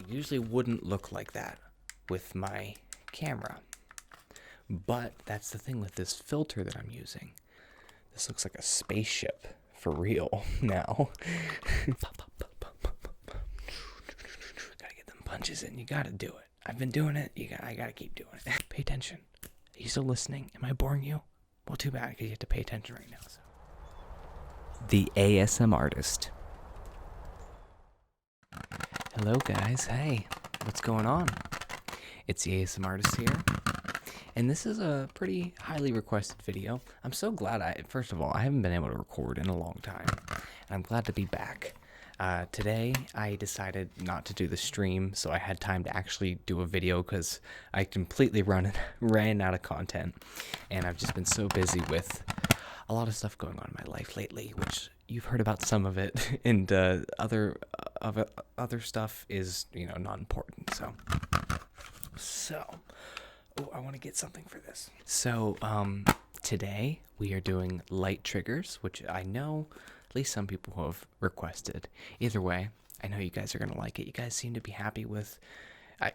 usually wouldn't look like that with my camera. But that's the thing with this filter that I'm using. This looks like a spaceship for real now. Gotta get them punches in. You gotta do it. I've been doing it. I gotta keep doing it. Pay attention. Are you still listening? Am I boring you? Well, too bad, because you have to pay attention right now. So. The ASM artist. Hello, guys. Hey, what's going on? It's the ASM artist here. And this is a pretty highly requested video. I'm so glad first of all, I haven't been able to record in a long time. And I'm glad to be back. Today, I decided not to do the stream, so I had time to actually do a video because I completely ran out of content. And I've just been so busy with a lot of stuff going on in my life lately, which you've heard about some of it, and other stuff is, not important. So, I want to get something for this. So, today we are doing light triggers, which I know at least some people have requested. Either way, I know you guys are going to like it. You guys seem to be happy with, I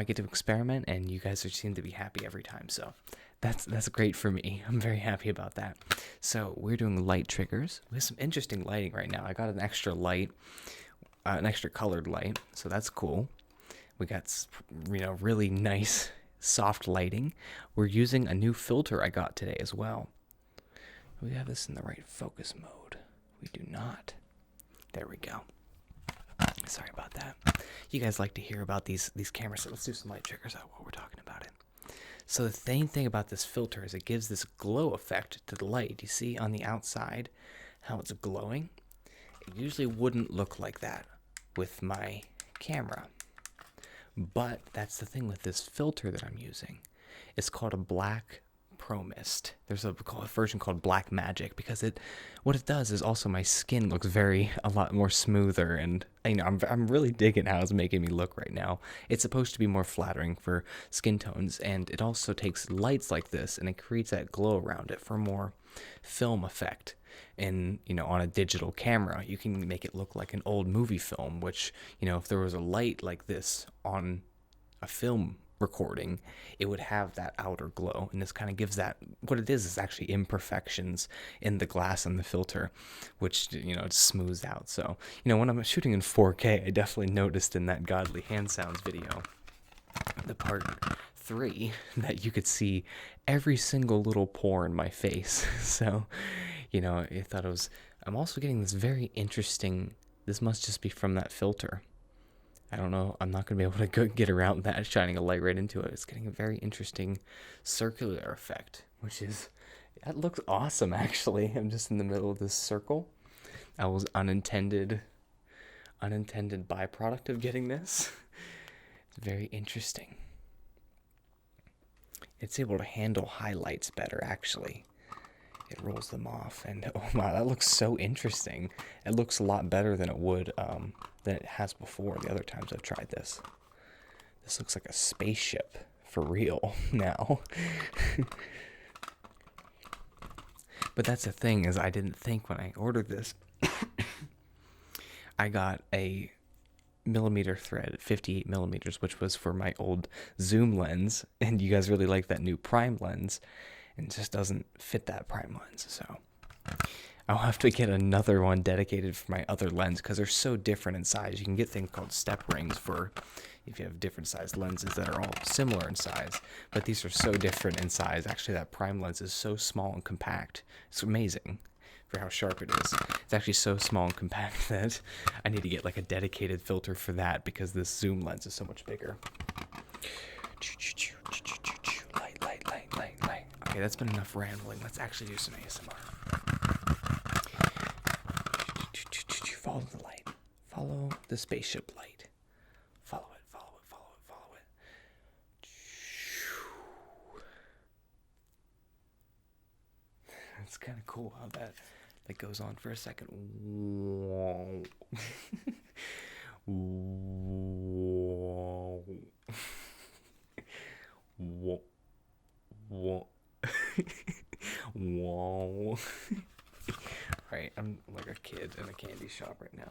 get to experiment, and you guys seem to be happy every time. So that's great for me. I'm very happy about that. So we're doing light triggers. We have some interesting lighting right now. I got an extra light, an extra colored light. So that's cool. We got, really nice soft lighting. We're using a new filter I got today as well. We have this in the right focus mode. We do not. There we go. Sorry about that. You guys like to hear about these cameras, so let's do some light triggers while we're talking about it. So the main thing about this filter is it gives this glow effect to the light. You see on the outside how it's glowing? It usually wouldn't look like that with my camera. But that's the thing with this filter that I'm using. It's called a black Pro Mist. There's a version called Black Magic because what it does is also my skin looks a lot more smoother, and I'm really digging how it's making me look right now. It's supposed to be more flattering for skin tones, and it also takes lights like this and it creates that glow around it for more film effect. And on a digital camera, you can make it look like an old movie film, which if there was a light like this on a film recording, it would have that outer glow, and this kind of gives that. What it is actually imperfections in the glass and the filter, which it smooths out. So when I'm shooting in 4K, I definitely noticed in that Godly Hand Sounds video, the part 3, that you could see every single little pore in my face. So I thought it was. I'm also getting this very interesting. This must just be from that filter. I don't know. I'm not going to be able to get around that, shining a light right into it. It's getting a very interesting circular effect, that looks awesome, actually. I'm just in the middle of this circle. That was unintended byproduct of getting this. It's very interesting. It's able to handle highlights better, actually. It rolls them off, and oh wow, that looks so interesting. It looks a lot better than it would, than it has before the other times I've tried this. This looks like a spaceship for real now. But that's the thing, is I didn't think when I ordered this. I got a millimeter thread, 58 millimeters, which was for my old zoom lens, and you guys really like that new prime lens. It just doesn't fit that prime lens, so I'll have to get another one dedicated for my other lens because they're so different in size. You can get things called step rings for if you have different sized lenses that are all similar in size, but these are so different in size. Actually, that prime lens is so small and compact. It's amazing for how sharp it is. It's actually so small and compact that I need to get like a dedicated filter for that because this zoom lens is so much bigger. Light. Okay, that's been enough rambling. Let's actually do some ASMR. Follow the light. Follow the spaceship light. Follow it. It's kind of cool how that goes on for a second. Whoa. Whoa. Whoa. Whoa. Whoa. Right, I'm like a kid in a candy shop right now.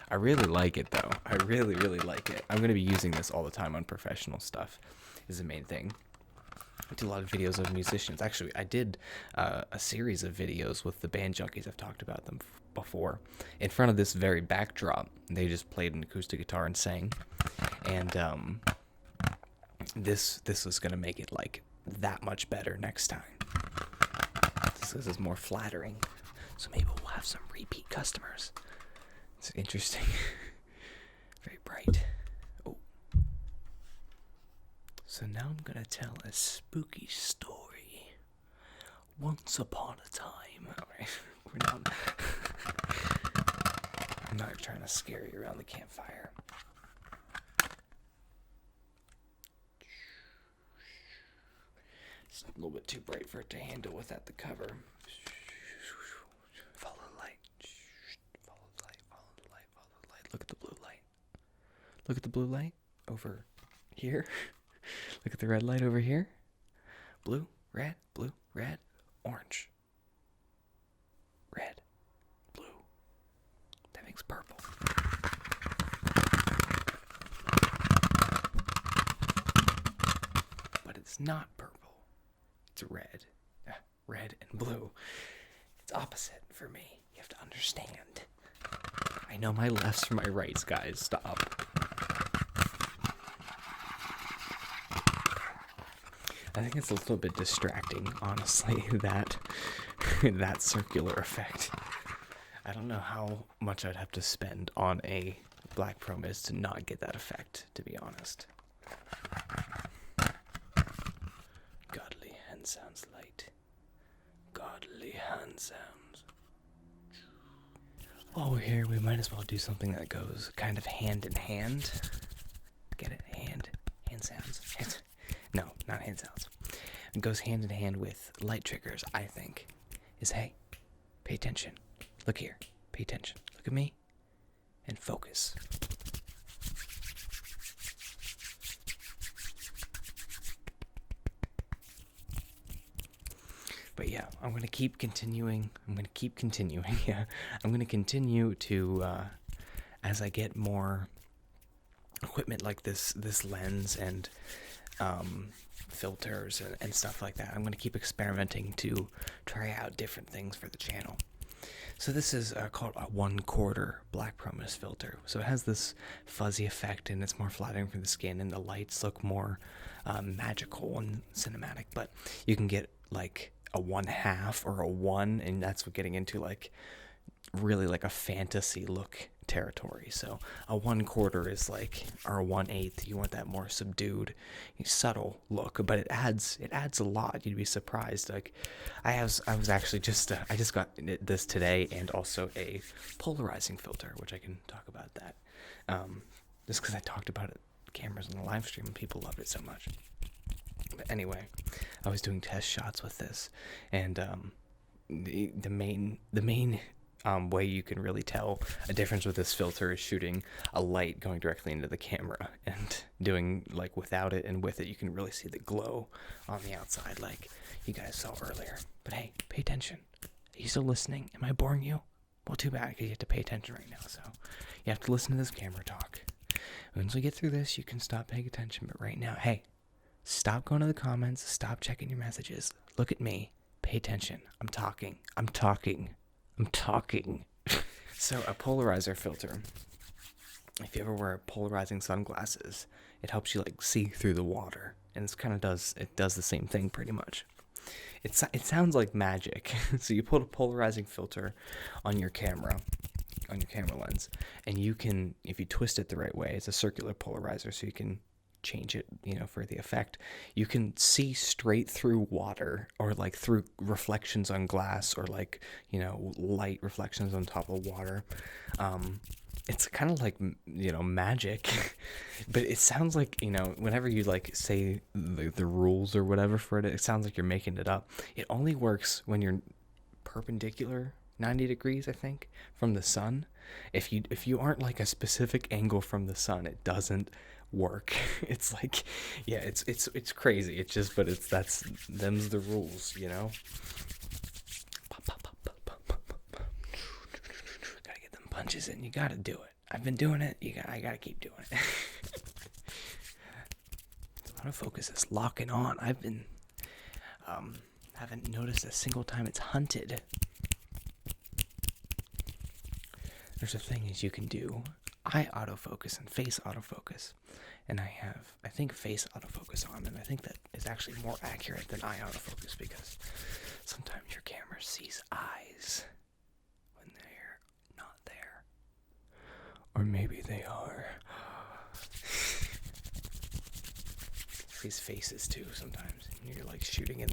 I really like it though. I really, really like it. I'm going to be using this all the time on professional stuff is the main thing. I do a lot of videos of musicians. Actually, I did a series of videos with the band junkies. I've talked about them before. In front of this very backdrop, they just played an acoustic guitar and sang. And this was gonna make it like that much better next time. This is more flattering. So maybe we'll have some repeat customers. It's interesting. Very bright. Oh. So now I'm gonna tell a spooky story. Once upon a time. Alright, we're done. I'm not trying to scare you around the campfire. It's a little bit too bright for it to handle without the cover. Follow the light. Follow the light, follow the light, follow the light. Look at the blue light. Look at the blue light over here. Look at the red light over here. Blue, red, orange. Red, blue. That makes purple. But it's not purple. It's red. Red and blue. It's opposite for me. You have to understand. I know my lefts from my rights, guys. Stop. I think it's a little bit distracting, honestly, that circular effect. I don't know how much I'd have to spend on a Black Pro Mist to not get that effect, to be honest. Godly hand sounds light. Godly hand sounds. While we're here, we might as well do something that goes kind of hand in hand. Get it? Hand sounds. No, not hand sounds. It goes hand in hand with light triggers, I think. Is, hey, pay attention. Look here. Pay attention. Look at me. And focus. But yeah, I'm going to keep continuing. Yeah. I'm going to continue to, as I get more equipment like this lens and filters and stuff like that, I'm going to keep experimenting to try out different things for the channel. So this is called a 1/4 Black Pro Mist filter. So it has this fuzzy effect and it's more flattering for the skin and the lights look more magical and cinematic. But you can get like a 1/2 or a 1, and that's what getting into like really like a fantasy look territory. So a 1/4 is like, or a 1/8, you want that more subdued, subtle look, but it adds a lot. You'd be surprised. Like I just got this today, and also a polarizing filter, which I can talk about that just because I talked about it cameras on the live stream and people loved it so much. But anyway, I was doing test shots with this, and the main way you can really tell a difference with this filter is shooting a light going directly into the camera, and doing like without it and with it, you can really see the glow on the outside like you guys saw earlier. But hey, pay attention. Are you still listening? Am I boring you? Well, too bad, because you have to pay attention right now, so you have to listen to this camera talk. Once we get through this, you can stop paying attention, but right now, hey, stop going to the comments, stop checking your messages, look at me, pay attention. I'm talking. So a polarizer filter, if you ever wear polarizing sunglasses, it helps you like see through the water, and it does the same thing pretty much. It sounds like magic. So you put a polarizing filter on your camera lens, and you can, if you twist it the right way, it's a circular polarizer, so you can change it, for the effect. You can see straight through water, or like through reflections on glass, or like, light reflections on top of water. It's kind of like, magic, but it sounds like, whenever you like say the rules or whatever for it, it sounds like you're making it up. It only works when you're perpendicular 90 degrees, I think, from the sun. If you aren't like a specific angle from the sun, it doesn't work. It's like, yeah, it's crazy. It's just, but them's the rules, Gotta get them punches in. You gotta do it. I've been doing it. I gotta keep doing it. Autofocus is locking on. I've been haven't noticed a single time it's hunted. There's a thing is you can do eye autofocus and face autofocus. And I think face autofocus on, and I think that is actually more accurate than eye autofocus because sometimes your camera sees eyes when they're not there. Or maybe they are. Sees faces too sometimes. You're like shooting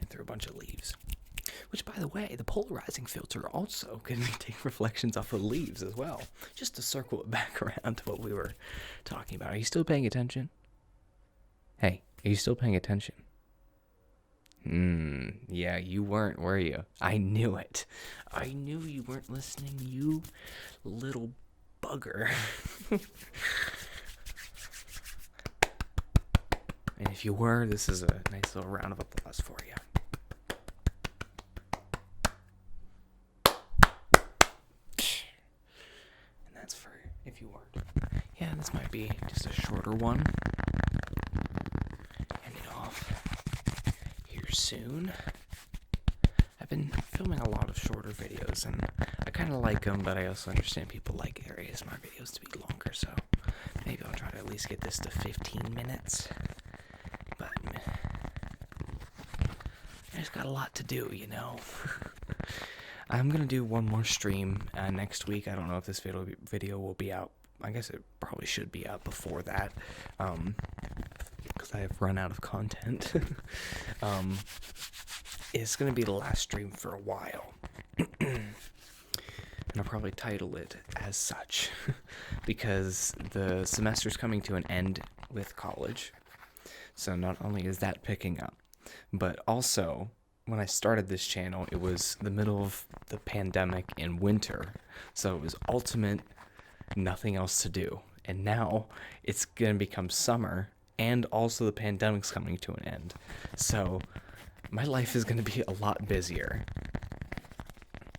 through a bunch of leaves. Which, by the way, the polarizing filter also can take reflections off the leaves as well. Just to circle it back around to what we were talking about. Are you still paying attention? Hey, are you still paying attention? Yeah, you weren't, were you? I knew it. I knew you weren't listening, you little bugger. And if you were, this is a nice little round of applause for you. If you weren't. Yeah, this might be just a shorter one. End it off here soon. I've been filming a lot of shorter videos, and I kind of like them, but I also understand people like their ASMR videos to be longer, so maybe I'll try to at least get this to 15 minutes. But I just got a lot to do, you know. I'm going to do one more stream next week. I don't know if this video will be out. I guess it probably should be out before that because I have run out of content. It's going to be the last stream for a while. And I'll probably title it as such because the semester's coming to an end with college. So not only is that picking up, but also when I started this channel, it was the middle of the pandemic in winter. So it was ultimate, nothing else to do. And now it's going to become summer, and also the pandemic's coming to an end. So my life is going to be a lot busier.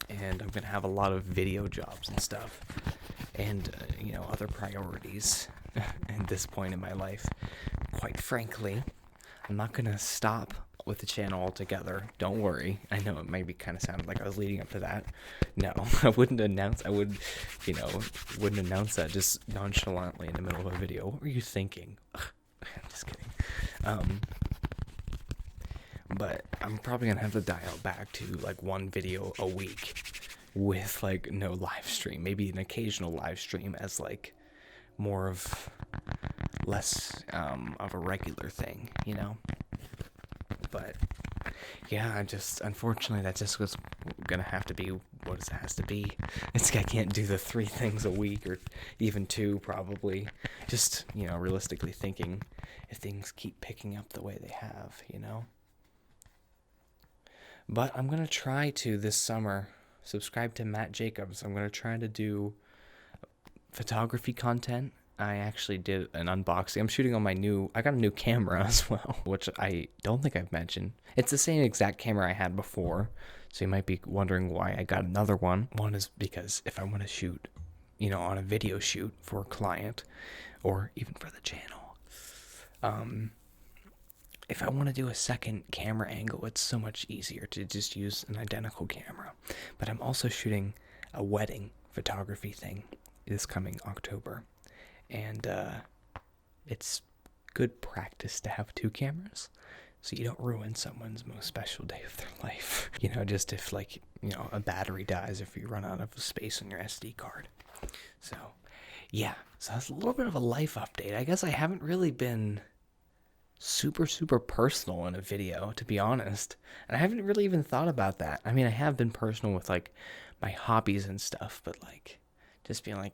And I'm going to have a lot of video jobs and stuff. And, other priorities at this point in my life. Quite frankly, I'm not going to stop with the channel altogether. Don't worry. I know it maybe kind of sounded like I was leading up to that. No, I wouldn't announce that just nonchalantly in the middle of a video. What were you thinking? I'm just kidding. But I'm probably going to have to dial back to like one video a week with like no live stream. Maybe an occasional live stream as like more of less of a regular thing, But yeah, unfortunately that just was gonna have to be what it has to be. I can't do the 3 things a week or even 2 probably. Just, realistically thinking, if things keep picking up the way they have, But I'm gonna try to this summer subscribe to Matt Jacobs. I'm gonna try to do photography content. I actually did an unboxing. I'm shooting on I got a new camera as well, which I don't think I've mentioned. It's the same exact camera I had before, so you might be wondering why I got another one. One is because if I want to shoot, on a video shoot for a client, or even for the channel, if I want to do a second camera angle, it's so much easier to just use an identical camera. But I'm also shooting a wedding photography thing this coming October. And it's good practice to have 2 cameras so you don't ruin someone's most special day of their life. Just if a battery dies, if you run out of space on your SD card. So, yeah. So that's a little bit of a life update. I guess I haven't really been super, super personal in a video, to be honest. And I haven't really even thought about that. I mean, I have been personal with, my hobbies and stuff, but, just being,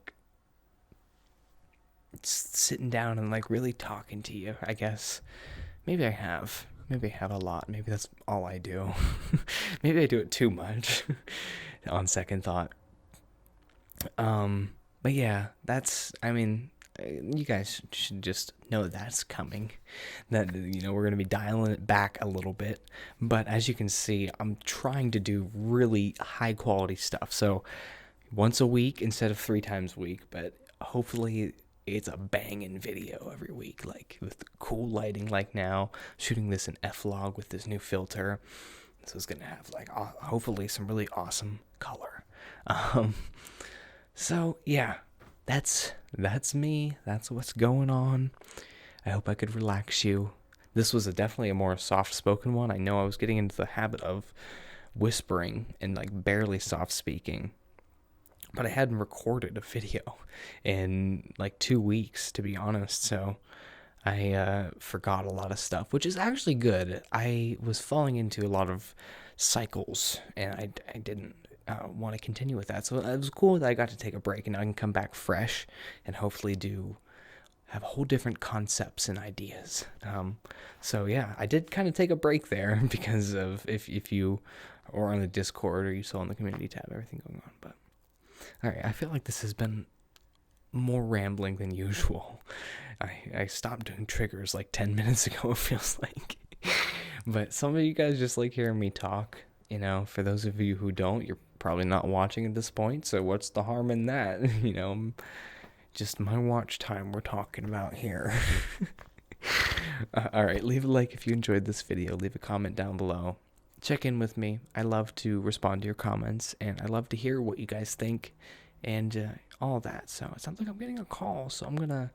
sitting down and really talking to you, I guess. Maybe I have a lot. Maybe that's all I do. Maybe I do it too much on second thought. But yeah, you guys should just know that's coming, that we're going to be dialing it back a little bit. But as you can see, I'm trying to do really high quality stuff. So once a week instead of 3 times a week, but hopefully it's a banging video every week, like with cool lighting. Like now, shooting this in F-Log with this new filter. This is gonna have like hopefully some really awesome color. Um, so yeah, that's me. That's what's going on. I hope I could relax you. This was definitely a more soft-spoken one. I know I was getting into the habit of whispering and like barely soft speaking, but I hadn't recorded a video in like 2 weeks, to be honest. So I forgot a lot of stuff, which is actually good. I was falling into a lot of cycles, and I didn't want to continue with that. So it was cool that I got to take a break, and I can come back fresh and hopefully have whole different concepts and ideas. So yeah, I did kind of take a break there because of if you or on the Discord or you saw on the community tab, everything going on. But all right, I feel like this has been more rambling than usual. I stopped doing triggers like 10 minutes ago, it feels like. But some of you guys just like hearing me talk. For those of you who don't, you're probably not watching at this point, so what's the harm in that? Just my watch time we're talking about here. All right, leave a like if you enjoyed this video. Leave a comment down below. Check in with me. I love to respond to your comments, and I love to hear what you guys think and all that. So it sounds like I'm getting a call, so I'm gonna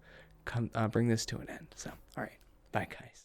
bring this to an end. So all right, bye guys.